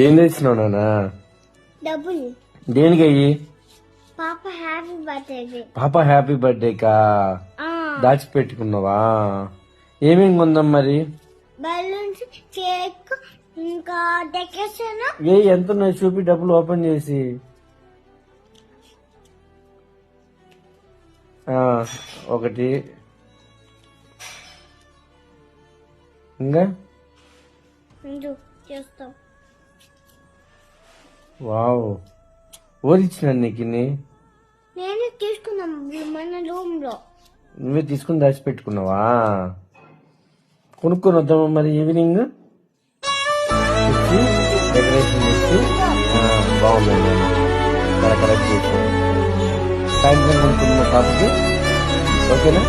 ఏం తెచ్చినావు నాన్న? డబ్బులు. దేనికి అయ్యి? పాప హ్యాపీ బర్త్డే. పాప హ్యాపీ బర్త్డే కా దాచిపెట్టుకున్నావా? ఏమేమి కొందాం మరి? బలూన్స్, కేక్, ఇంకా డెకరేషన్. ఎంత ఉన్నాయి చూపి, డబ్బులు ఓపెన్ చేసి. ఒకటి ఇంకా చేస్తాం. వావ్, ఓరిచ్చిన నీకు? నేను తీసుకున్నాం మన రూమ్ లో. నువ్వే తీసుకుని దాచిపెట్టుకున్నావా? కొనుక్కొని వద్దామా మరి ఈవినింగ్? డెకరేషన్ చేసి బాగుందండి, కరెక్ట్ చేసాం. సాయంత్రం కొనుక్కున్న పాపకి ఓకేనా?